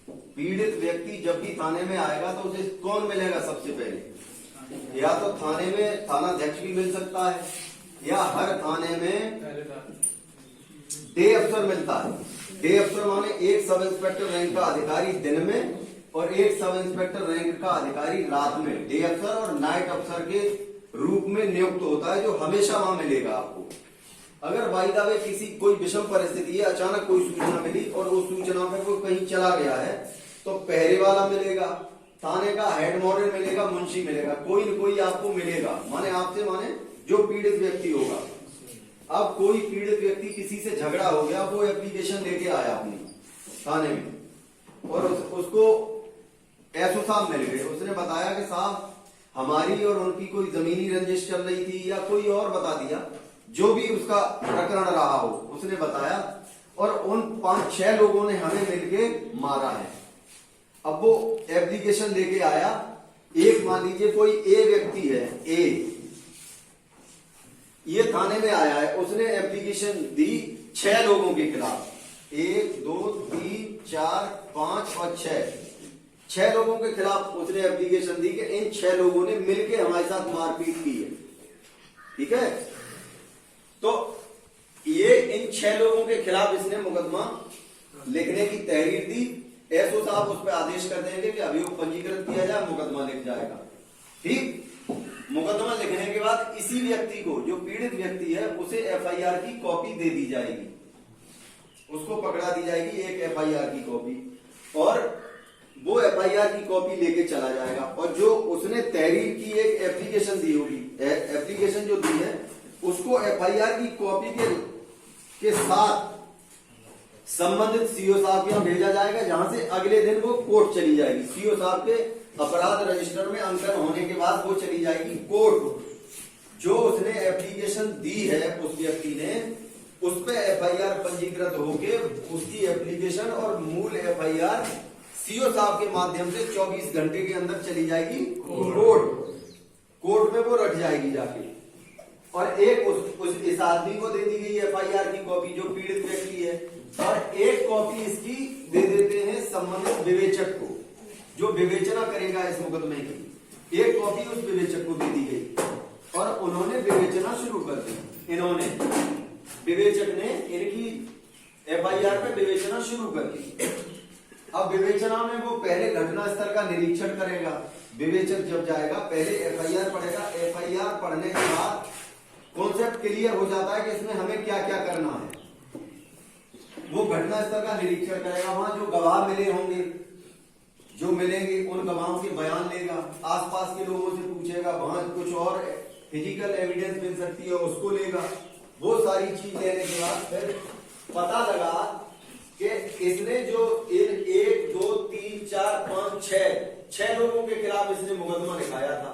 पीड़ित व्यक्ति जब भी थाने में आएगा तो उसे कौन मिलेगा सबसे पहले? या तो थाने में थानाध्यक्ष भी मिल सकता है, या हर थाने में डे अफसर मिलता है। डे अफसर माने एक सब इंस्पेक्टर रैंक का अधिकारी दिन में और एक सब इंस्पेक्टर रैंक का अधिकारी रात में डे अफसर और नाइट अफसर के रूप में नियुक्त होता है, जो हमेशा वहां मिलेगा आपको। अगर बाई द वे किसी कोई विषम परिस्थिति है, अचानक कोई सूचना मिली और उस सूचना पे कोई कहीं चला गया है, तो पहरे वाला मिलेगा, थाने का हेड मॉडल मिलेगा, मुंशी मिलेगा, कोई न कोई आपको मिलेगा। माने आपसे माने जो पीड़ित व्यक्ति होगा। अब कोई पीड़ित व्यक्ति किसी से झगड़ा हो गया, वो एप्लीकेशन लेके आया अपनी थाने में और उसको एसओ साहब मिल गए। उसने बताया कि साहब हमारी और उनकी कोई जमीनी रंजिश चल रही थी, या कोई और बता दिया, जो भी उसका प्रकरण रहा हो उसने बताया, और उन 5-6 लोगों ने हमें मिलके मारा है। अब वो एप्लीकेशन लेके आया। एक मान लीजिए कोई ए व्यक्ति है, ए ये थाने में आया है, उसने एप्लीकेशन दी 6 लोगों के खिलाफ, 1 2 3 4 5 और 6 लोगों के खिलाफ उसने एप्लीकेशन दी कि इन 6 लोगों ने मिलके हमारे साथ मारपीट की है। ठीक है, तो ये इन 6 लोगों के खिलाफ इसने मुकदमा लिखने की तहरीर दी। एसओ साहब उस पर आदेश कर देंगे कि अभियोग पंजीकृत किया जाए, मुकदमा लिख जाएगा। ठीक, मुकदमा लिखने के बाद इसी व्यक्ति को, जो पीड़ित व्यक्ति है, उसे एफआईआर की कॉपी दे दी जाएगी, उसको पकड़ा दी जाएगी एक एफआईआर की कॉपी, और वो एफआईआर की कॉपी लेके चला जाएगा। और जो उसने तहरीर की एक एप्लीकेशन दी होगी, एप्लीकेशन जो दी है उसको एफआईआर की कॉपी के साथ संबंधित सीओ साहब के यहाँ भेजा जाएगा, जहां से अगले दिन वो कोर्ट चली जाएगी। सीओ साहब के अपराध रजिस्टर में अंकन होने के बाद वो चली जाएगी कोर्ट। जो उसने एप्लीकेशन दी है उस व्यक्ति ने, उस पर एफआईआर पंजीकृत होके उसकी एप्लीकेशन और मूल एफआईआर सीओ साहब के माध्यम से 24 घंटे के अंदर चली जाएगी कोर्ट में, वो रख जाएगी जाके। और एक इस आदमी को दे दी गई एफआईआर की कॉपी, जो पीड़ित व्यक्ति है, और एक कॉपी इसकी दे देते हैं संबंधित विवेचक को, जो विवेचना करेगा इस मुकदमे की। एक कॉपी उस विवेचक को दे दी गई और उन्होंने विवेचना शुरू कर दी। इन्होंने विवेचक ने इनकी एफआईआर पे विवेचना शुरू कर दी। अब विवेचना में वो पहले घटना स्थल का निरीक्षण करेगा। विवेचक जब जाएगा पहले एफआईआर पढ़ेगा। एफआईआर पढ़ने के बाद कॉन्सेप्ट क्लियर हो जाता है कि इसमें हमें क्या क्या करना है। वो घटना स्थल का निरीक्षण करेगा, वहां जो गवाह मिले होंगे, जो मिलेंगे उन गवाहों के बयान लेगा, आसपास के लोगों से पूछेगा, वहां कुछ और फिजिकल एविडेंस मिल सकती है उसको लेगा। वो सारी चीज लेने के बाद फिर पता लगा कि इसने जो 1 2 3 4 5 6 लोगों के खिलाफ इसने मुकदमा लिखाया था।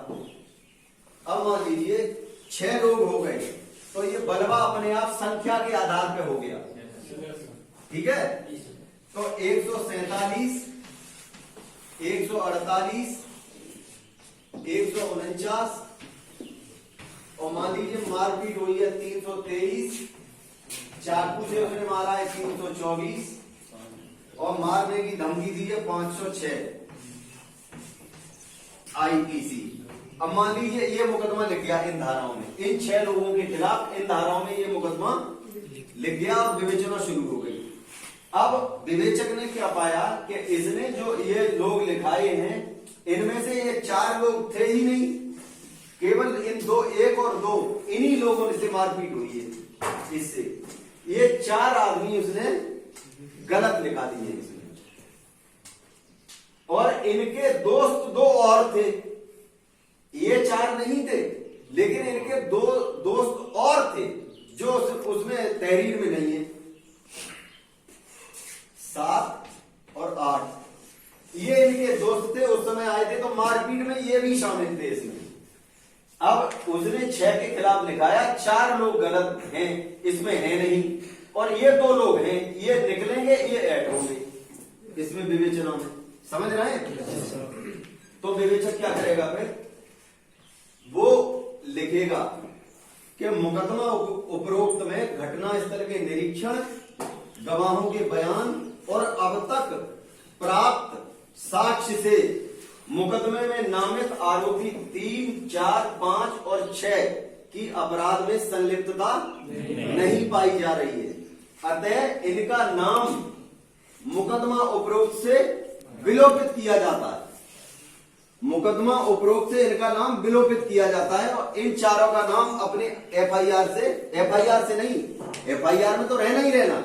अब मान लीजिए 6 लोग हो गए, तो ये बलवा अपने आप संख्या के आधार पे हो गया। ठीक है, तो 147 148 149 और मान लीजिए मारपीट हुई है 323, चाकू से उसने मारा है 324 और मारने की धमकी दी है 506 आईपीसी। अब मान लीजिए ये मुकदमा लिख गया इन धाराओं में, इन 6 लोगों के खिलाफ इन धाराओं में ये मुकदमा लिख गया और विवेचना शुरू हो गई। अब विवेचक ने क्या पाया कि इसने जो ये लोग लिखाए हैं, इनमें से ये 4 लोग थे ही नहीं, केवल इन 2, 1 और 2 इन्हीं लोगों से मारपीट हुई है। इससे ये 4 आदमी उसने गलत लिखा दिए इसमें, और इनके दोस्त 2 और थे। ये 4 नहीं थे, लेकिन इनके 2 दोस्त और थे जो उसमें तहरीर में नहीं है। 7 और 8 ये इनके दोस्त थे, उस समय आए थे, तो मारपीट में ये भी शामिल थे इसमें। अब उसने 6 के खिलाफ लिखाया, 4 लोग गलत हैं, इसमें है नहीं, और ये 2 लोग हैं, ये निकलेंगे, ये ऐड होंगे इसमें विवेचना में। समझ रहे हैं? तो विवेचक क्या करेगा फिर? वो लिखेगा कि मुकदमा उपरोक्त में घटना स्थल के निरीक्षण, गवाहों के बयान और अब तक प्राप्त साक्ष्य से मुकदमे में नामित आरोपी 3, 4, 5 और 6 की अपराध में संलिप्तता नहीं पाई जा रही है, अतः इनका नाम मुकदमा उपरोक्त से विलोपित किया जाता है। मुकदमा उपरोक्त से इनका नाम विलोपित किया जाता है और इन चारों का नाम अपने एफआईआर से नहीं, एफआईआर में तो रहना ही रहना,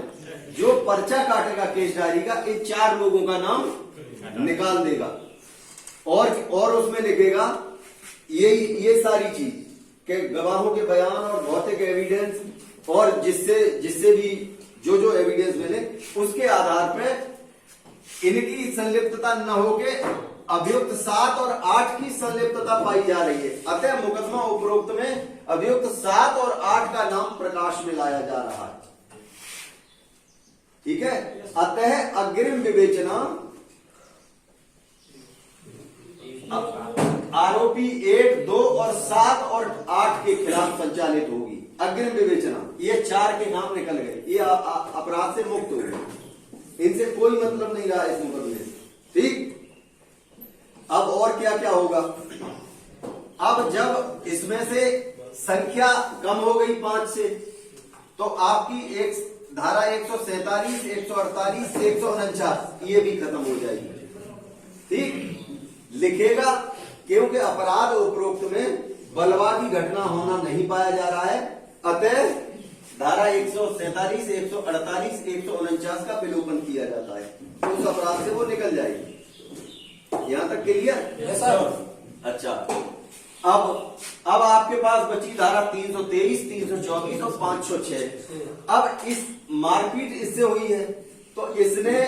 जो पर्चा काटेगा केस डायरी का, इन 4 लोगों का नाम निकाल देगा और उसमें लिखेगा ये सारी चीज के गवाहों के बयान और भौतिक एविडेंस और जिससे भी जो एविडेंस मिले उसके आधार पर इनकी संलिप्तता न होके अभियुक्त 7 और 8 की संलिप्तता पाई जा रही है, अतः मुकदमा उपरोक्त में अभियुक्त 7 और 8 का नाम प्रकाश में लाया जा रहा है। ठीक है, अतः अग्रिम विवेचना आरोपी 1, 2 और 7 और 8 के खिलाफ संचालित होगी। अग्रिम विवेचना ये 4 के नाम निकल गए, ये अपराध से मुक्त हो गए, इनसे कोई मतलब नहीं रहा इस मुकदमे में। ठीक, अब और क्या क्या होगा? अब जब इसमें से संख्या कम हो गई 5 से, तो आपकी एक धारा 147, 148, 149 ये भी खत्म हो जाएगी। ठीक, लिखेगा क्योंकि अपराध उपरोक्त में बलवा की घटना होना नहीं पाया जा रहा है, अतः धारा 147, 148, 149 का विलोपन किया जाता है, तो उस अपराध से वो निकल जाएगी। यहां तक क्लियर? Yes sir. अच्छा, अब आपके पास बची धारा 323, 324 और 506। अब इस मारपीट इससे हुई है तो इसने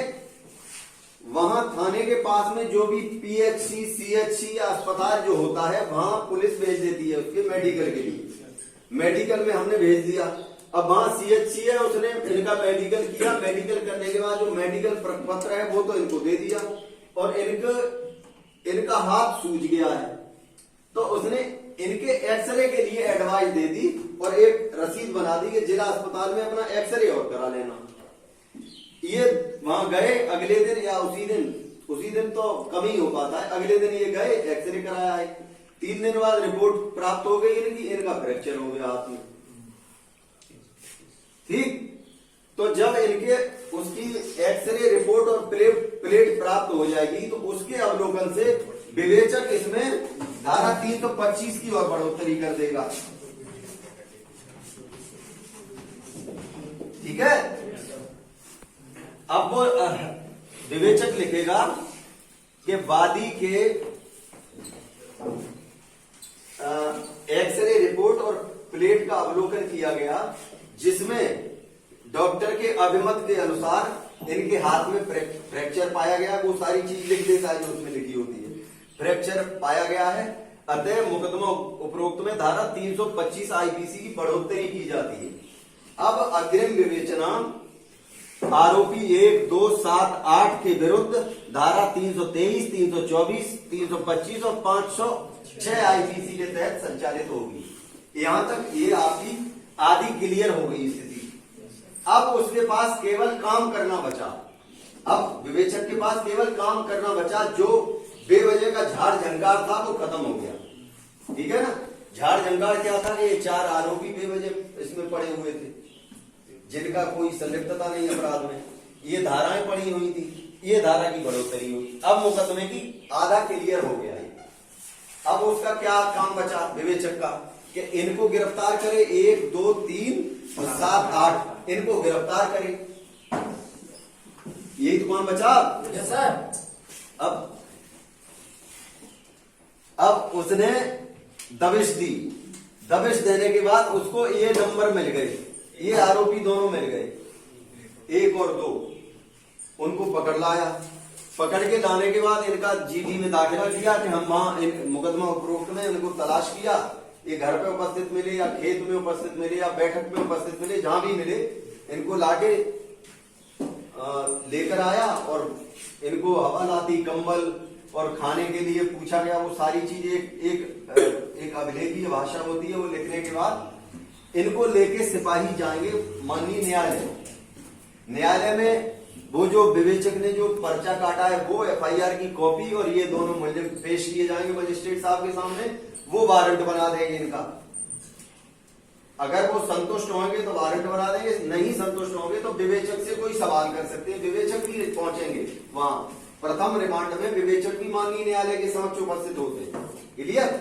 वहां थाने के पास में जो भी पीएचसी, सीएचसी या अस्पताल जो होता है वहां पुलिस भेज देती है उसके मेडिकल के लिए। मेडिकल में हमने भेज दिया, अब वहां सीएचसी है, उसने इनका मेडिकल किया, मेडिकल करने के बाद जो मेडिकल पत्र है वो तो इनको दे दिया और इनका हाथ सूज गया है, तो उसने इनके एक्सरे के लिए एडवाइस दे दी और एक रसीद बना दी कि जिला अस्पताल में अपना एक्सरे और करा लेना। ये वहां गए अगले दिन या उसी दिन तो कम ही हो पाता है, अगले दिन ये गए एक्सरे कराया है, 3 दिन बाद रिपोर्ट प्राप्त हो गई इनकी, इनका फ्रैक्चर हो गया हाथ में। ठीक, तो जब इनके उसकी एक्सरे रिपोर्ट और प्लेट प्राप्त हो जाएगी तो उसके अवलोकन से विवेचक इसमें धारा 325 की और बढ़ोतरी कर देगा। ठीक है, अब वो विवेचक लिखेगा कि वादी के एक्सरे रिपोर्ट और प्लेट का अवलोकन किया गया जिसमें डॉक्टर के अभिमत के अनुसार इनके हाथ में फ्रैक्चर पाया गया, वो सारी चीज लिख देता है जो उसमें लिखी होती है, फ्रैक्चर पाया गया है, अतः मुकदमा उपरोक्त में धारा 325 आईपीसी की बढ़ोतरी की जाती है। अब अग्रिम विवेचना आरोपी 1, 2, 7, 8 के विरुद्ध धारा 323, 324, 325 और 506 आईपीसी के तहत संचालित होगी। यहां तक ये आपकी आधी क्लियर हो गई स्थिति। अब उसके पास केवल काम करना बचा, अब विवेचक के पास केवल काम करना बचा, जो बेवजह का झाड़ झंकार था वो खत्म हो गया। ठीक है ना, झाड़ झंकार क्या था? ये 4 आरोपी बेवजह इसमें पड़े हुए थे जिनका कोई संलिप्तता नहीं अपराध में, ये धाराएं पड़ी हुई थी, ये धारा की बढ़ोतरी हुई। अब मुकदमे की आधा क्लियर हो गया है। अब उसका क्या काम बचा विवेचक का कि इनको गिरफ्तार करे, 1, 2, 3 और 7, 8 इनको गिरफ्तार करे, यही तो काम बचा। Yes sir. अब उसने दबिश दी, दबिश देने के बाद उसको ये नंबर मिल गए, ये आरोपी दोनों मिल गए, 1 और 2, उनको पकड़ लाया, पकड़ के लाने के बाद इनका जीडी में दाखिला किया कि हम वहां मुकदमा उपरोक्त में इनको तलाश किया, ये घर पे उपस्थित मिले या खेत में उपस्थित मिले या बैठक में उपस्थित मिले, जहां भी मिले इनको लाके लेकर आया और इनको हवालाती, कंबल और खाने के लिए पूछा गया। वो सारी चीज एक अभिलेखीय भाषा होती है, वो लिखने के बाद इनको लेके सिपाही जाएंगे माननीय न्यायालय में वो जो विवेचक ने जो पर्चा काटा है वो एफआईआर की कॉपी और ये दोनों मुल्जिम पेश किए जाएंगे मजिस्ट्रेट साहब के सामने, वो वारंट बना देंगे इनका। अगर वो संतुष्ट होंगे तो वारंट बना देंगे, नहीं संतुष्ट होंगे तो विवेचक से कोई सवाल कर सकते हैं, विवेचक भी पहुंचेंगे वहां। प्रथम रिमांड में विवेचक भी माननीय न्यायालय के समक्ष उपस्थित होते हैं। क्लियर?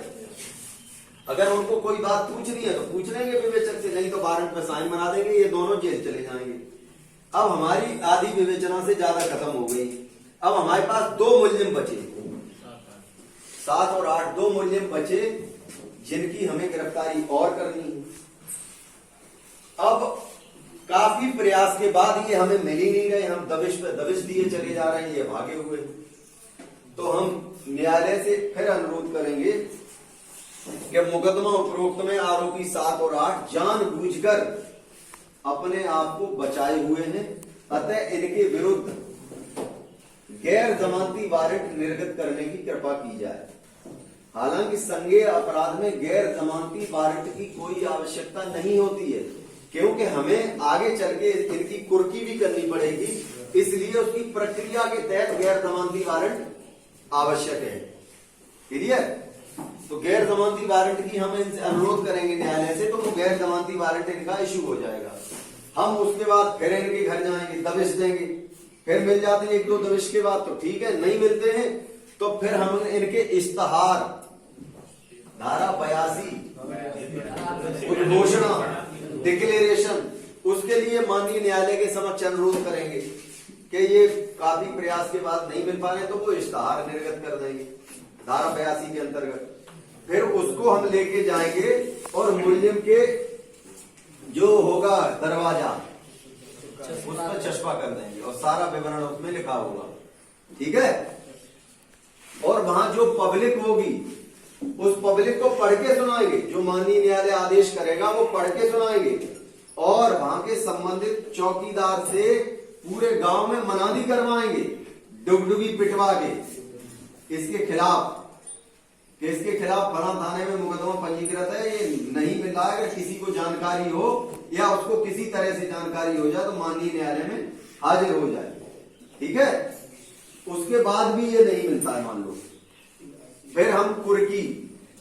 अगर उनको कोई बात पूछनी है तो पूछ लेंगे विवेचक से, नहीं तो वारंट पर साइन बना देंगे, ये दोनों जेल चले जाएंगे। अब हमारी आधी विवेचना से ज्यादा खत्म हो गई। अब हमारे पास 2 मुल्जिम बचे, 7 और 8 2 मुल्जिम बचे जिनकी हमें गिरफ्तारी और करनी है। अब काफी प्रयास के बाद ये हमें मिल ही नहीं रहे, हम दबिश पे दबिश दिए चले जा रहे हैं, ये भागे हुए। तो हम न्यायालय से फिर अनुरोध करेंगे कि मुकदमा उपरोक्त में आरोपी 7 और 8 जानबूझकर अपने आप को बचाए हुए हैं, अतः इनके विरुद्ध गैर जमानती वारंट निर्गत करने की कृपा की जाए। हालांकि संज्ञेय अपराध में गैर जमानती वारंट की कोई आवश्यकता नहीं होती है, क्योंकि हमें आगे चल के इनकी कुर्की भी करनी पड़ेगी, इसलिए उसकी प्रक्रिया के तहत गैर जमानती वारंट आवश्यक है। क्लियर? तो गैर जमानती वारंट की हम इनसे अनुरोध करेंगे न्यायालय से, तो वो गैर जमानती वारंट इनका इशू हो जाएगा। हम उसके बाद फिर इनके घर जाएंगे, दबिश देंगे, फिर मिल जाते हैं 1-2 दबिश के बाद तो ठीक है, नहीं मिलते हैं तो फिर हम इनके इश्तहार धारा 82 उद्घोषणा डिक्लेरेशन उसके लिए माननीय न्यायालय के समक्ष अनुरोध करेंगे कि ये काफी प्रयास के बाद नहीं मिल पा रहे, तो वो इश्तहार निर्गत कर देंगे धारा 82 के अंतर्गत। फिर उसको हम लेके जाएंगे और मुल्जिम के जो होगा दरवाजा उस पर चस्पा कर देंगे और सारा विवरण उसमें लिखा होगा। ठीक है? और वहां जो पब्लिक होगी उस पब्लिक को पढ़ के सुनाएंगे, जो माननीय न्यायालय आदेश करेगा वो पढ़ के सुनाएंगे, और वहां के संबंधित चौकीदार से पूरे गांव में मनादी करवाएंगे, डुगडुगी पिटवा के इसके खिलाफ फलां थाने में मुकदमा पंजीकृत है, ये नहीं मिला है। अगर किसी को जानकारी हो या उसको किसी तरह से जानकारी हो जाए तो माननीय न्यायालय में हाजिर हो जाए। ठीक है? उसके बाद भी ये नहीं मिलता है मान लो, फिर हम कुर्की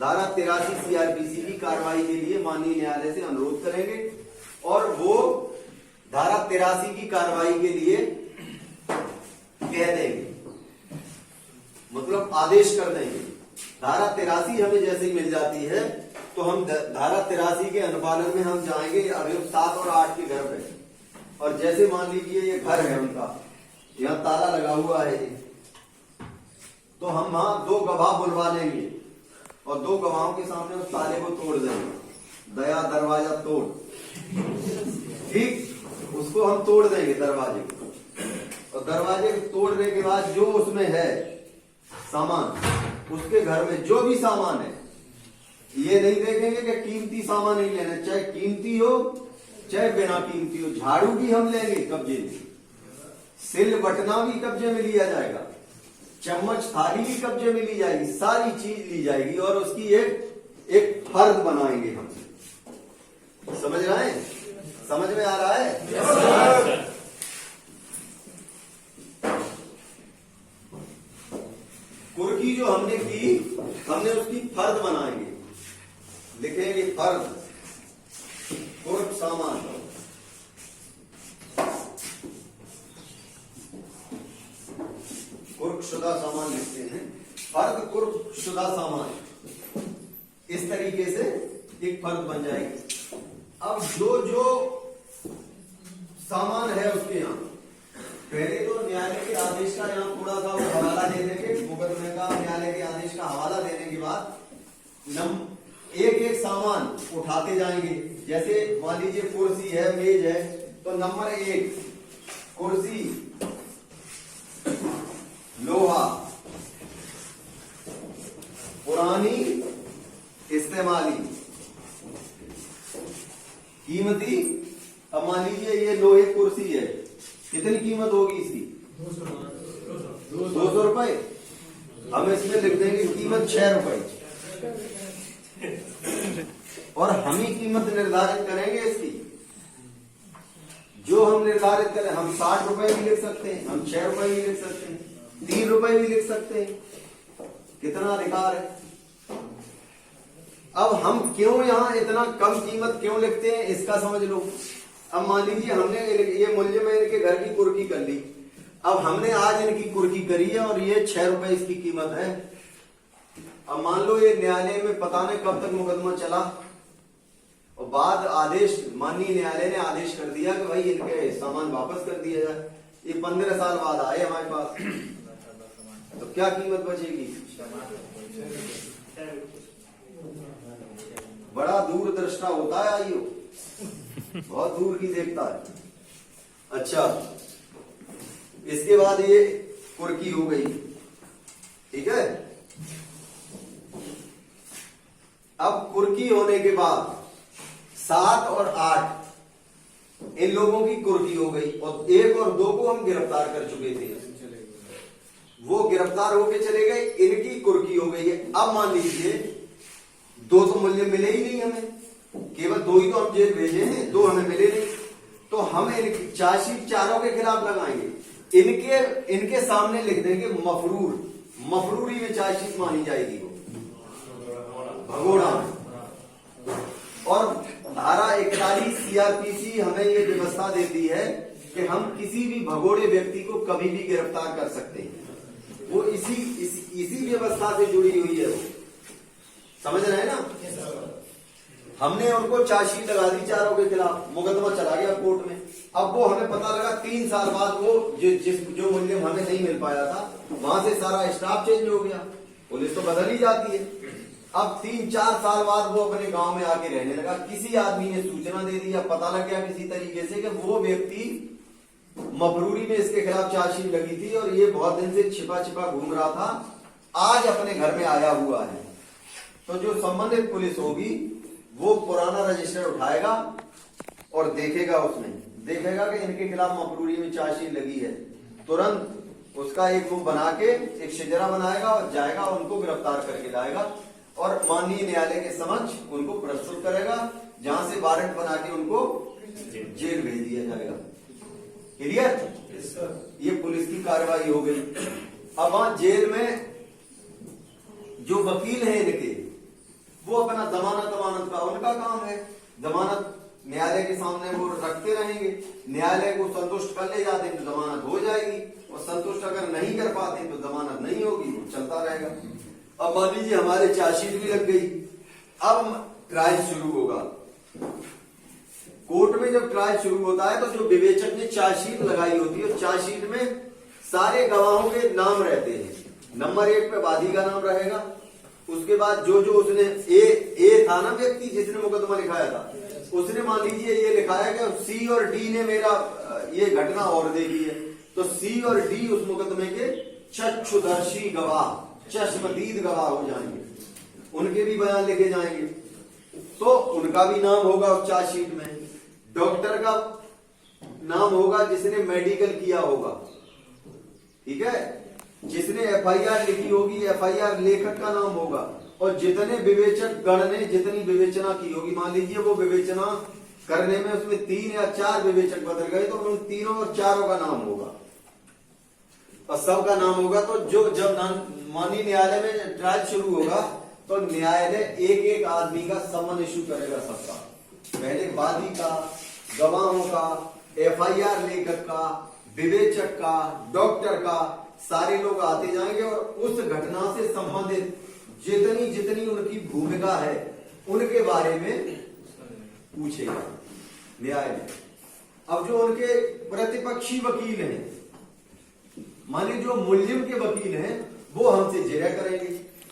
धारा 83 सीआरपीसी की कार्रवाई के लिए माननीय न्यायालय से अनुरोध करेंगे, और वो धारा 83 की कार्रवाई के लिए कह देंगे, मतलब आदेश कर देंगे। धारा 83 हमें जैसे ही मिल जाती है तो हम धारा 83 के अनुपालन में हम जाएंगे अभियुक्त 7 और 8 के घर पे, और जैसे मान लीजिए ये घर है उनका, यहाँ ताला लगा हुआ है ये, तो हम वहां 2 गवाह बुलवा लेंगे और 2 गवाहों के सामने उस ताले को तोड़ देंगे, दया दरवाजा तोड़, ठीक, उसको हम तोड़ देंगे दरवाजे को, और दरवाजे को तोड़ने के बाद जो उसमें है सामान, उसके घर में जो भी सामान है, ये नहीं देखेंगे कि कीमती सामान नहीं लेना, चाहे कीमती हो चाहे बिना कीमती हो, झाड़ू भी हम लेंगे कब्जे में, सिल बटना भी कब्जे में लिया जाएगा, चम्मच थाली भी कब्जे में ली जाएगी, सारी चीज ली जाएगी, और उसकी एक फर्द बनाएंगे हम। समझ रहे हैं? समझ में आ रहा है? कुर्की जो हमने की, हमने उसकी फर्द बनाएंगे, लिखेंगे फर्द कुर्क सामान, कुर्क शुदा सामान लिखते हैं, फर्द कुर्क शुदा सामान, इस तरीके से एक फर्द बन जाएगी। अब जो जो सामान है उसके यहाँ पहले तो न्यायालय के आदेश का यहाँ थोड़ा सा हवाला दे देंगे, मुकदमे का न्यायालय के आदेश का हवाला देने के बाद एक सामान उठाते जाएंगे। जैसे मान लीजिए कुर्सी है, मेज है, तो नंबर 1 कुर्सी लोहा, पुरानी इस्तेमाली, कीमती। अब मान लीजिए ये लोहे कुर्सी है, कितनी कीमत होगी इसकी? 200 रुपए। हम इसमें लिख देंगे कीमत 6 रुपए, और हम ही कीमत निर्धारित करेंगे इसकी। जो हम निर्धारित करें, हम 60 रुपए भी लिख सकते हैं, हम 6 रुपए भी लिख सकते हैं, 3 रुपए भी लिख सकते हैं, कितना अधिकार है। अब हम क्यों यहाँ इतना कम कीमत क्यों लिखते हैं इसका समझ लो। अब मान लीजिए हमने ये मूल्य में इनके घर की कुर्की कर ली, अब हमने आज इनकी कुर्की करी है और ये 6 रुपए इसकी कीमत है। अब मान लो ये न्यायालय में पता नहीं कब तक मुकदमा चला और बाद आदेश, माननीय न्यायालय ने आदेश कर दिया कि भाई इनके सामान वापस कर दिया जाए। ये 15 साल बाद आए हमारे पास, तो क्या कीमत बचेगी। बड़ा दूरदृष्टा होता है आइयो, बहुत दूर की देखता है। अच्छा, इसके बाद ये कुर्की हो गई, ठीक है। अब कुर्की होने के बाद 7 और 8 इन लोगों की कुर्की हो गई और 1 और 2 को हम गिरफ्तार कर चुके थे, वो गिरफ्तार होके चले गए, इनकी कुर्की हो गई है। अब मान लीजिए 2 तो मूल्य मिले ही नहीं हमें, केवल 2 ही तो हम जेल भेजे हैं, 2 हमें मिले नहीं, तो हम इनकी चार्जशीट चारों के खिलाफ लगाएंगे। इनके सामने लिख देंगे मफरूर, मफरूरी में चार्जशीट मानी जाएगी वो भगोड़ा। और धारा 41 सीआरपीसी हमें ये व्यवस्था देती है कि हम किसी भी भगोड़े व्यक्ति को कभी भी गिरफ्तार कर सकते हैं, वो इसी व्यवस्था से जुड़ी हुई है वो, समझ रहे हैं ना। हमने उनको चार्जशीट लगा दी चारों के खिलाफ, मुकदमा चला गया कोर्ट में। अब वो हमें पता लगा 3 साल बाद वो जो मूल्य हमें नहीं मिल पाया था, वहां से सारा स्टाफ चेंज हो गया, पुलिस तो बदल ही जाती है। अब 3-4 साल बाद वो अपने गांव में आके रहने लगा, किसी आदमी ने सूचना दे दी या पता लग गया किसी तरीके से कि वो व्यक्ति मफरूरी में इसके खिलाफ चार्जशीट लगी थी और ये बहुत दिन से छिपा छिपा घूम रहा था, आज अपने घर में आया हुआ है। तो जो संबंधित पुलिस होगी वो पुराना रजिस्टर उठाएगा और देखेगा, उसमें देखेगा कि इनके खिलाफ मफरूरी में चार्जशीट लगी है, तुरंत उसका एक वो बना के एक शिजरा बनाएगा और जाएगा, उनको गिरफ्तार करके लाएगा और माननीय न्यायालय के समक्ष उनको प्रस्तुत करेगा, जहां से वारंट बना के उनको जेल भेज दिया जाएगा। क्लियर। ये पुलिस की कार्रवाई हो गई। अब वहां जेल में जो वकील हैं इनके, वो अपना जमानत का उनका काम है, जमानत न्यायालय के सामने वो रखते रहेंगे, न्यायालय को संतुष्ट कर ले जाते हैं तो जमानत हो जाएगी, और संतुष्ट अगर नहीं कर पाते तो जमानत नहीं होगी, वो चलता रहेगा। अब मान लीजिए हमारे चार्जशीट भी लग गई, अब ट्रायल शुरू होगा। कोर्ट में जब ट्रायल शुरू होता है तो जो विवेचक ने चार्जशीट लगाई होती है, चार्जशीट में सारे गवाहों के नाम रहते हैं। नंबर 1 पे वादी का नाम रहेगा, उसके बाद जो उसने ए था ना व्यक्ति जिसने मुकदमा लिखाया था, उसने मान लीजिए ये लिखाया कि सी और डी ने मेरा ये घटना और देखी है, तो सी और डी उस मुकदमे के चक्षुदर्शी गवाह, चश्मदीद गवाह हो जाएंगे, उनके भी बयान लिखे जाएंगे, तो उनका भी नाम होगा उस चार्जशीट में। डॉक्टर का नाम होगा जिसने मेडिकल किया होगा, ठीक है, जिसने एफआईआर लिखी होगी, एफआईआर लेखक का नाम होगा, और जितने विवेचक गण ने जितनी विवेचना की होगी, मान लीजिए वो विवेचना करने में उसमें 3 या 4 विवेचक बदल गए, तो उन तीनों और चारों का नाम होगा और सबका नाम होगा। तो जब माननीय न्यायालय में ट्रायल शुरू होगा तो न्यायालय एक आदमी का समन इशू करेगा, सबका, पहले वादी का, गवाहों का, एफआईआर लेखक का, विवेचक का, डॉक्टर का, सारे लोग आते जाएंगे और उस घटना से संबंधित जितनी उनकी भूमिका है उनके बारे में पूछेगा न्यायालय। अब जो उनके प्रतिपक्षी वकील हैं, माने जो मुल्जिम के वकील हैं, वो हमसे जिरह करेंगे।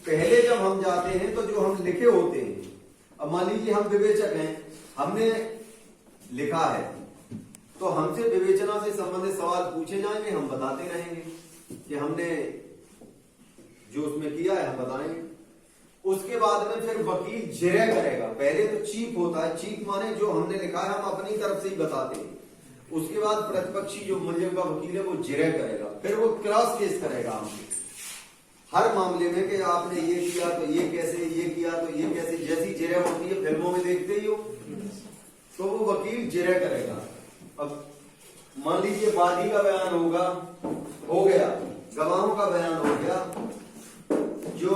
पहले जब हम जाते हैं तो जो हम लिखे होते हैं, अब मान लीजिए हम विवेचक हैं, हमने लिखा है, तो हमसे विवेचना से संबंधित सवाल पूछे जाएंगे, हम बताते रहेंगे कि हमने जो उसमें किया है हम बताएंगे। उसके बाद में फिर वकील जिरह करेगा। पहले तो चीफ होता है, चीफ माने जो हमने लिखा है हम अपनी तरफ से ही बताते हैं। उसके बाद प्रतिपक्षी जो मुल्जिम का वकील है वो जिरह करेगा, फिर वो क्रॉस केस करेगा हमसे हर मामले में कि आपने ये किया तो ये कैसे, ये किया तो ये कैसे, जैसी जिरह होती है फिल्मों में देखते ही हो, तो वो वकील जिरह करेगा। अब मान लीजिए वादी का बयान होगा, हो गया, गवाहों का बयान हो गया, जो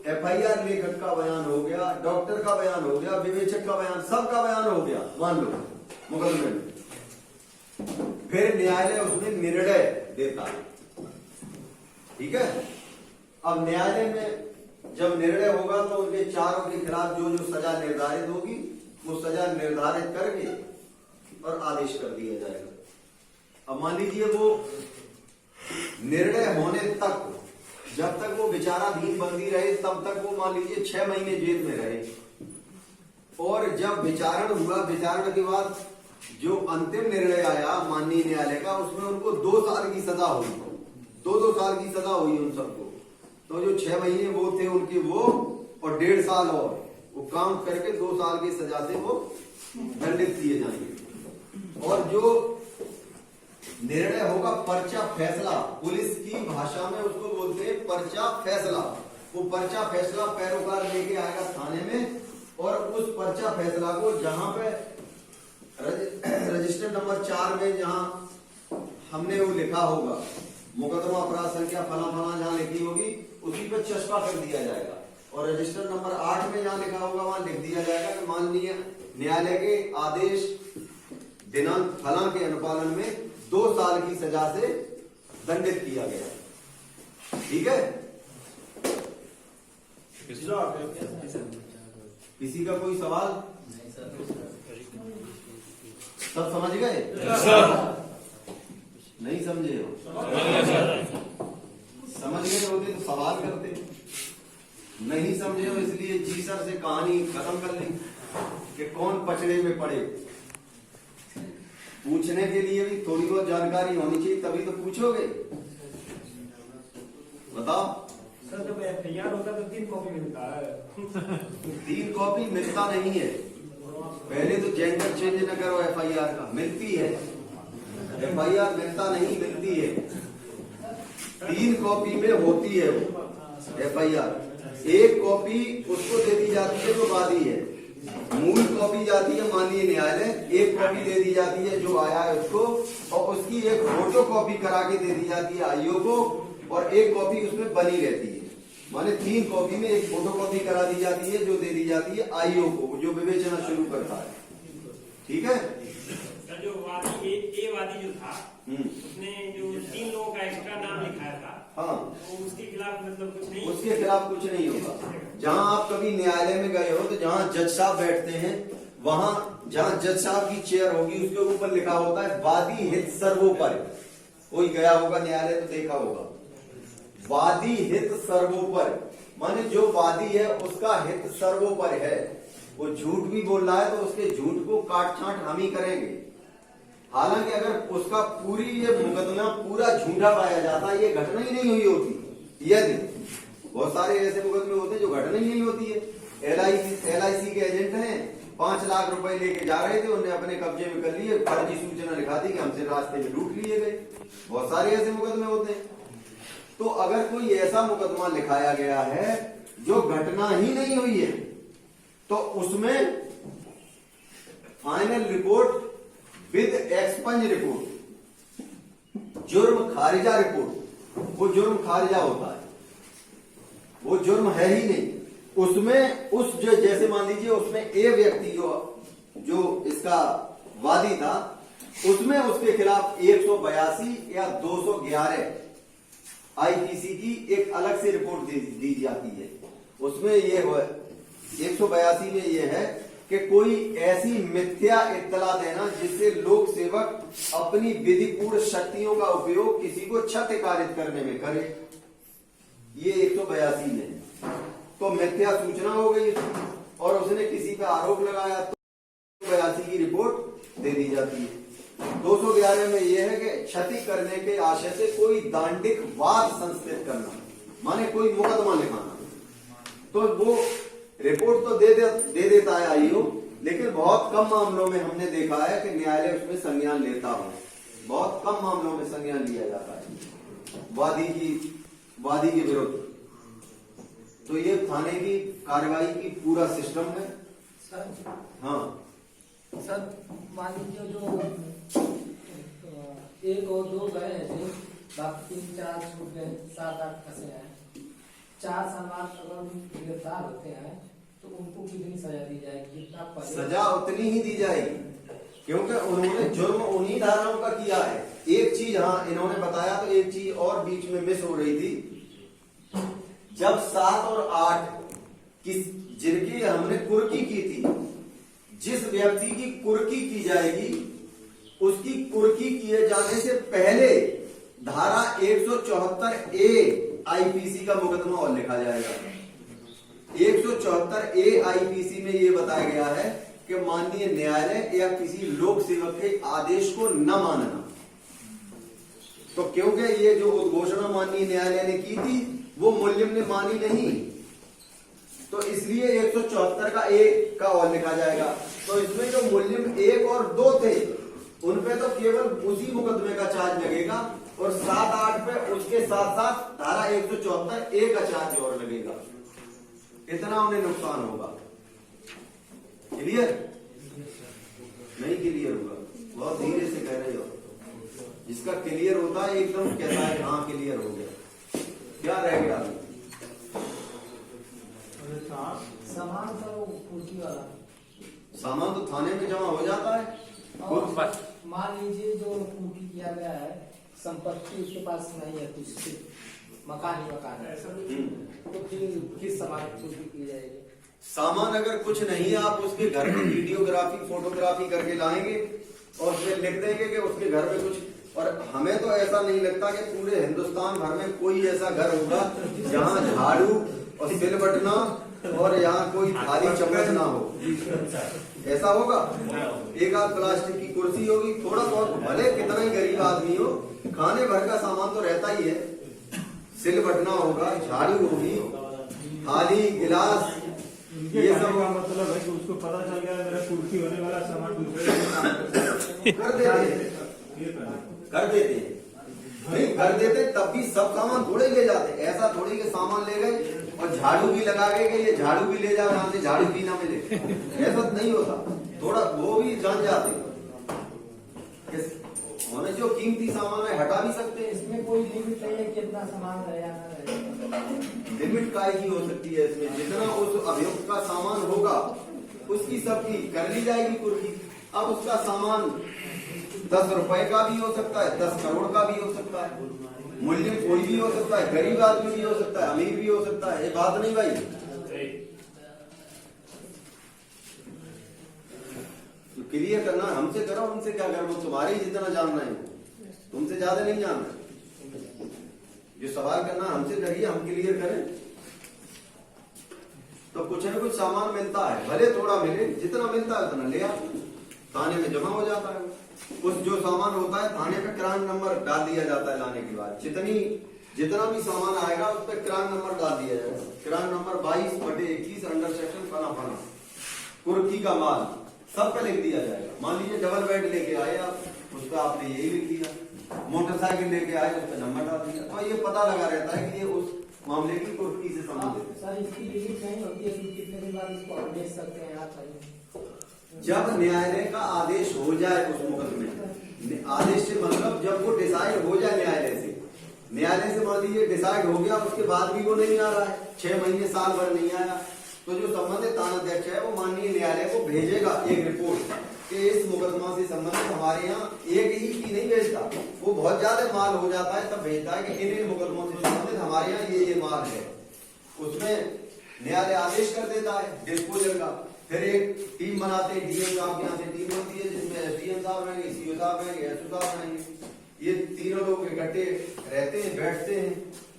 एफआईआर लेखक का बयान हो गया, डॉक्टर का बयान हो गया, विवेचक का बयान, सबका बयान हो गया मान लो मुकदमे में। फिर न्यायालय उसमें निर्णय देता है, ठीक है। अब न्यायालय में जब निर्णय होगा तो उनके चारों के खिलाफ जो जो सजा निर्धारित होगी वो सजा निर्धारित करके और आदेश कर दिया जाएगा। अब मान लीजिए वो निर्णय होने तक, जब तक वो विचाराधीन बंदी रहे तब तक वो मान लीजिए 6 महीने जेल में रहे, और जब विचारण हुआ, विचारण के बाद जो अंतिम निर्णय आया माननीय न्यायालय का, उसमें उनको 2 साल की सजा हुई, 2 साल की सजा हुई उन सबको। तो जो 6 महीने वो थे उनके वो, और 1.5 साल और वो काउंट करके 2 साल की सजा से वो दंडित किए जाएंगे। और जो निर्णय होगा पर्चा फैसला, पुलिस की भाषा में उसको बोलते हैं पर्चा फैसला। वो पर्चा फैसला पैरोकार लेके आएगा थाने में, और उस पर्चा फैसला को जहां पे रजिस्टर नंबर 4 में जहां हमने वो लिखा होगा मुकदमा अपराध संख्या फला फला जहां लिखी होगी उसी पे चस्पा कर दिया जाएगा, और रजिस्टर नंबर 8 में जहां लिखा होगा वहां लिख दिया जाएगा कि माननीय न्यायालय के आदेश दिनांक फला के अनुपालन में 2 साल की सजा से दंडित किया गया। ठीक है, किसी का कोई सवाल? सब समझ गए? नहीं समझे हो? समझ गए होते तो सवाल करते, नहीं समझे हो इसलिए जी सर से कहानी खत्म कर ली कि कौन पचड़े में पड़े। पूछने के लिए भी थोड़ी बहुत जानकारी होनी चाहिए, तभी तो पूछोगे। बताओ सर, जब एफआईआर होता है तो 3 कॉपी मिलता है। 3 कॉपी मिलता नहीं है, पहले तो जेंडर चेंज न करो। एफआईआर का मिलती है, एफआईआर मिलता नहीं, मिलती है। 3 कॉपी में होती है वो एफआईआर। 1 कॉपी उसको दे दी जाती है जो वादी है, मूल कॉपी जाती है माननीय न्यायालय, 1 कॉपी दे दी जाती है जो आया है उसको, और उसकी एक फोटो कॉपी करा के दे दी जाती है आईओ को, और 1 कॉपी उसमें बनी रहती है। माने 3 कॉपी में एक फोटो कॉपी करा दी जाती है जो दे दी जाती है आईओ को, जो विवेचना शुरू करता है। ठीक है, सर जो वादी ए वादी जो था उसने जो 3 लोगों का एक्स्ट्रा नाम लिखाया था, हाँ, तो उसके खिलाफ मतलब कुछ नहीं, उसके खिलाफ कुछ नहीं होगा। जहां आप कभी न्यायालय में गए हो तो जहां जज साहब बैठते हैं, वहां जहां जज साहब की चेयर होगी उसके ऊपर लिखा होता है वादी हित सर्वोपरि। कोई गया होगा न्यायालय तो देखा होगा, वादी हित सर्वोपरि, माने जो वादी है उसका हित सर्वोपरि है। वो झूठ भी बोल रहा है तो उसके झूठ को काट छांट हम ही करेंगे। हालांकि अगर उसका पूरी ये मुकदमा पूरा झूठा पाया जाता, ये घटना ही नहीं हुई होती। यदि बहुत सारे ऐसे मुकदमे होते हैं जो घटना ही नहीं होती है। एलआईसी के एजेंट हैं, 5 लाख रुपए लेके जा रहे थे, उन्हें अपने कब्जे में कर लिए, फर्जी सूचना लिखा दी कि हमसे रास्ते में लूट लिए गए। बहुत सारे ऐसे मुकदमे होते हैं। तो अगर कोई ऐसा मुकदमा लिखाया गया है जो घटना ही नहीं हुई है, तो उसमें final report with expunge report, जुर्म खारिजा रिपोर्ट, वो जुर्म खारिजा होता है, वो जुर्म है ही नहीं। उसमें उस जो जैसे मान लीजिए उसमें ए व्यक्ति जो इसका वादी था, उसमें उसके खिलाफ 182 या 211 आईपीसी की एक अलग से रिपोर्ट दी जाती है। उसमें ये 182 में ये है कि कोई ऐसी मिथ्या इत्तला देना जिससे लोक सेवक अपनी विधिपूर्ण शक्तियों का उपयोग किसी को क्षति कारित करने में करे, ये 182 में। तो मिथ्या सूचना हो गई और उसने किसी पे आरोप लगाया तो 182 की रिपोर्ट दे दी जाती है। 211 में यह है कि क्षति करने के आशय से कोई दांडिक वाद संस्थित करना, माने कोई मुकदमा लिखाना। तो वो रिपोर्ट तो दे देता है आईओ, लेकिन बहुत कम मामलों में हमने देखा है कि न्यायालय उसमें संज्ञान लेता हो। बहुत कम मामलों में संज्ञान लिया जाता है वादी के विरुद्ध। तो ये थाने की कार्रवाई की पूरा सिस्टम है। सर, हाँ सर मान लीजिए जो एक और दो गए हैं, बाकी 3 4 छूट गए, 7 8 फंसे हैं। 4 सामान अगर गिरफ्तार होते हैं तो उनको कितनी सजा दी जाएगी? कितना पड़ेगा? सजा उतनी ही दी जाएगी, क्योंकि उन्होंने जुर्म उन्हीं धाराओं का किया है। एक चीज हाँ इन्होंने बताया, तो एक चीज और बीच में मिस हो रही थी। जब 7 और 8 जिनकी हमने कुर्की की थी, जिस व्यक्ति की कुर्की की जाएगी उसकी कुर्की किए जाने से पहले धारा 174 ए आईपीसी का मुकदमा और लिखा जाएगा। 174 ए आईपीसी में यह बताया गया है कि माननीय न्यायालय या किसी लोक सेवक के आदेश को न मानना। तो क्योंकि ये जो उद्घोषणा माननीय न्यायालय ने की थी वो मुल्जिम ने मानी नहीं, तो इसलिए 174 का ए का और लिखा जाएगा। तो इसमें जो मुल्जिम 1 और 2 थे उनपे तो केवल उसी मुकदमे का चार्ज लगेगा, और 7 8 पे उसके साथ साथ धारा 174 ए का चार्ज और लगेगा। इतना उन्हें नुकसान होगा। क्लियर? नहीं क्लियर होगा, बहुत धीरे से कह रहे हो। जिसका क्लियर होता है एकदम कहता है हाँ क्लियर हो गया। क्या रह गया? सामान तो कुर्सी वाला, सामान तो थाने में जमा हो जाता है। और मान लीजिए जो कुर्की किया गया है, संपत्ति उसके पास नहीं है, कुछ सिर्फ मकान ही मकान है, तो फिर किस सामान की कुर्की की जाएगी? सामान अगर कुछ नहीं है, आप उसके घर में वीडियोग्राफी फोटोग्राफी करके लाएंगे और फिर लिख देंगे कि उसके घर में कुछ। और हमें तो ऐसा नहीं लगता कि पूरे हिंदुस्तान भर में कोई ऐसा घर होगा जहां झाड़ू और सिलबटना और यहाँ कोई थाली चम्मच ना हो। ऐसा होगा? एक आध प्लास्टिक की कुर्सी होगी, थोड़ा बहुत, भले कितना ही गरीब आदमी हो, खाने भर का सामान तो रहता ही है। सिलबटना होगा, झाड़ू होगी, थाली गिलास, ये सब का मतलब है कि उसको पता चल गया मेरा कुर्सी होने वाला सामान दूसरे कर देते नहीं कर देते, तब भी सब सामान थोड़े ले जाते। ऐसा थोड़ी के सामान ले गए और झाड़ू भी लगा गए कि ये झाड़ू भी ले जाओ, यहाँ से झाड़ू भी ना मिले, ऐसा नहीं होता। थोड़ा वो भी जान जाते। होने जो कीमती सामान है हटा भी सकते हैं। इसमें कोई लिमिट नहीं है कितना सामान रहे या ना रहे? लिमिट काय की हो सकती है इसमें? जितना उस अभियुक्त का सामान होगा उसकी सबकी कर ली जाएगी कुर्की। अब उसका सामान 10 रुपए का भी हो सकता है, 10 करोड़ का भी हो सकता है, मूल्य कोई भी हो सकता है, गरीब आदमी भी हो सकता है, अमीर भी हो सकता है। ये बात नहीं भाई, क्लियर करना हमसे करो, उनसे क्या करो? तुम्हारे ही जितना जानना है, तुमसे ज्यादा नहीं जानना। जो सवाल करना हमसे करिए, हम क्लियर करें। तो कुछ न कुछ सामान मिलता है, भले थोड़ा मिले, जितना मिलता है उतना ले आओ, थाने में जमा हो जाता है। कुछ जो सामान होता है थाने पे क्राइम नंबर डाल दिया जाता है लाने के बाद। जितना भी सामान आएगा उस पर क्राइम नंबर डाल दिया जाएगा। क्राइम नंबर 22/21 अंडर सेक्शन फना फना, कुर्की का माल सब पे लिख दिया जाएगा। मान लीजिए डबल बेड लेके आए आप, उस पर आपने यही लिख दिया। मोटरसाइकिल लेके आए, उस पर नंबर डाल दिया। तो ये पता लगा रहता है कि ये उस मामले की कुर्की से संबंधित है। सर इसकी लिमिट नहीं होती है कि कितने दिन बाद इसको आप बेच सकते हैं आप? जब न्यायालय का आदेश हो जाए उस मुकदमे में, आदेश से मतलब जब वो डिसाइड हो जाए न्यायालय से मान लीजिए डिसाइड हो गया, उसके बाद भी वो नहीं आ रहा है, 6 महीने साल भर नहीं आया, तो जो संबंधित थानाध्यक्ष है वो माननीय न्यायालय को भेजेगा एक रिपोर्ट कि इस मुकदमा से संबंधित हमारे यहाँ एक ही की नहीं भेजता, वो बहुत ज्यादा माल हो जाता है, तब भेजता है कि इन मुकदमों से संबंधित हमारे यहाँ ये माल है। उसमें न्यायालय आदेश कर देता है डिस्पोजल का। फिर एक टीम बनाते हैं, डीएम साहब के यहाँ से टीम बनती है जिसमें एसडीएम साहब रहेंगे, सीओ साहब रहेंगे, एसओ साहब रहेंगे। ये तीनों लोग इकट्ठे रहते हैं, बैठते हैं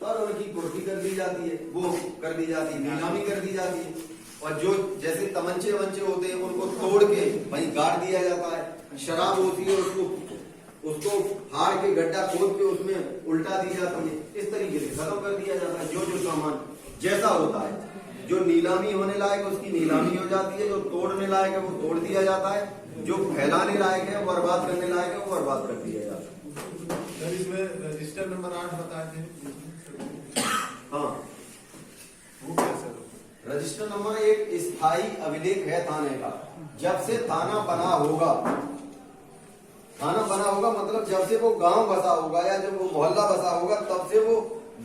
और उनकी कुर्की कर दी जाती है, वो कर दी जाती है, नीलामी कर दी जाती है। और जो जैसे तमंचे वंचे होते हैं उनको तोड़ के वहीं गाड़ दिया जाता है। शराब होती है उसको हाड़ के गड्ढा खोद के उसमें उल्टा दी जाती है। इस तरीके से खत्म कर दिया जाता है। जो सामान जैसा होता है, जो नीलामी होने लायक है उसकी नीलामी हो जाती है, जो तोड़ने लायक है वो तोड़ दिया जाता है, जो फैलाने लायक है वो बर्बाद करने लायक है वो बर्बाद कर दिया जाता है। सर इसमें रजिस्टर नंबर 8 बताए थे। हाँ, वो क्या सर? रजिस्टर नंबर एक स्थायी अभिलेख है थाने का। जब से थाना बना होगा थाना बना होगा मतलब जब से वो गांव बसा होगा या जब वो मोहल्ला बसा होगा तब से वो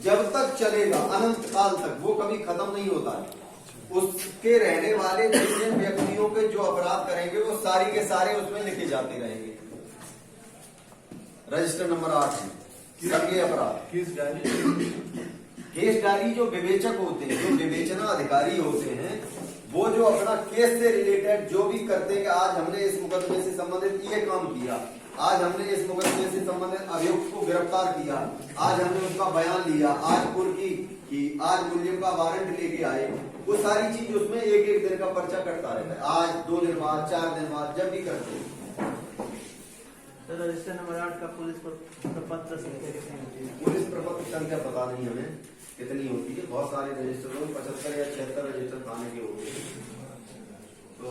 जब तक चलेगा अनंत काल तक वो कभी खत्म नहीं होता है। उसके रहने वाले जितने व्यक्तियों के जो अपराध करेंगे वो सारी के सारे उसमें लिखे जाते रहेंगे। रजिस्टर नंबर 8 है संज्ञेय अपराध। किस डायरी? केस डायरी जो विवेचक होते हैं, जो विवेचना अधिकारी होते हैं, वो जो अपना केस से रिलेटेड जो भी करते हैं कि आज हमने इस मुकदमे से संबंधित ये काम किया, आज हमने इस मुकदमे से संबंधित अभियुक्त को गिरफ्तार किया, आज हमने उसका बयान लिया, आज कुर्की की, आज मूल्य का वारंट लेके आए, वो सारी चीज उसमें एक एक दिन का पर्चा कटता रहता है। आज 2 दिन बाद 4 दिन बाद जब भी करते हैं। रजिस्टर नंबर 8 का पुलिस प्रपत्र संख्या कितनी होती है? पुलिस प्रपत्र संख्या पता नहीं हमें कितनी होती है। बहुत सारे रजिस्टर 75 या 76 रजिस्टर थाने के होते हैं, तो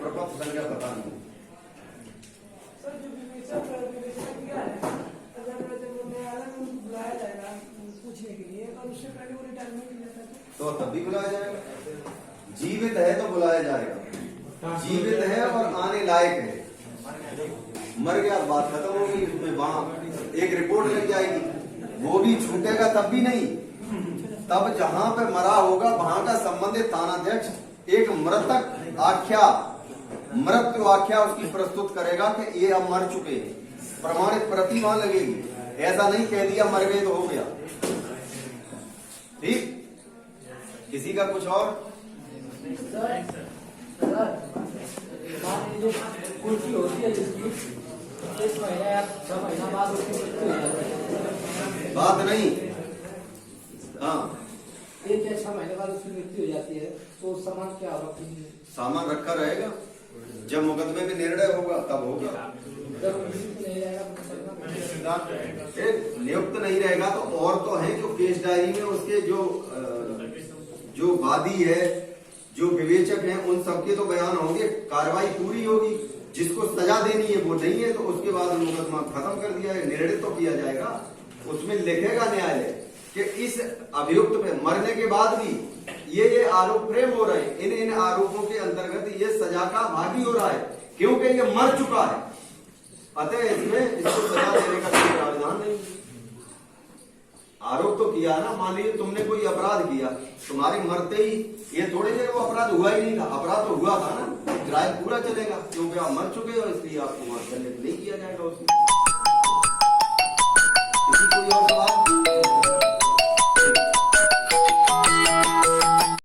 प्रपत्र संख्या पता नहीं। सर जो विवेचक किया है, अगर जब न्यायालय में बुलाया जाएगा पूछने के लिए और उससे पहले वो रिटायरमेंट ले लेता है तो तब भी बुलाया जाएगा। जीवित है तो बुलाया जाएगा, जीवित है और आने लायक है। मर गया बात खत्म होगी, उसमें वहां एक रिपोर्ट लग जाएगी, वो भी छूटेगा तब भी नहीं। तब जहां पे मरा होगा वहां का संबंधित थानाध्यक्ष एक मृतक आख्या, मृत्यु आख्या उसकी प्रस्तुत करेगा कि ये अब मर चुके हैं, प्रमाणित प्रति वहां लगेगी। ऐसा नहीं कह दिया मर गए तो हो गया। ठीक, किसी का कुछ और? मान लीजिए कुर्सी होती है जिसकी 1 महीना या 6 महीना बाद उसकी मृत्यु हो जाती है। बात नहीं, हाँ 1 या 6 महीने बाद उसकी मृत्यु हो जाती है तो सामान क्या होगा? सामान रखा रहेगा, जब मुकदमे में निर्णय होगा तब होगा। जब नियुक्त नहीं रहेगा तो सरकार नियुक्त नहीं रहेगा तो और तो है जो केस डायरी में उसके जो वादी है, जो विवेचक हैं, उन सबके तो बयान होंगे, कार्रवाई पूरी होगी। जिसको सजा देनी है वो नहीं है तो उसके बाद मुकदमा खत्म कर दिया है, निर्णय तो किया जाएगा। उसमें लिखेगा न्यायालय कि इस अभियुक्त पे मरने के बाद भी ये आरोप फ्रेम हो रहे हैं, इन आरोपों के अंतर्गत ये सजा का भागी हो रहा है क्योंकि ये मर चुका है, अतः इसमें इसको सजा देने का कोई प्रावधान नहीं। आरोप तो किया ना, मान लीजिए तुमने कोई अपराध किया, तुम्हारे मरते ही ये थोड़ी देर वो अपराध हुआ ही नहीं था, अपराध तो हुआ था ना, ट्रायल पूरा चलेगा क्योंकि आप मर चुके हो, इसलिए आपको वहां नहीं किया जाएगा उसमें। किसी कोई और सवाल?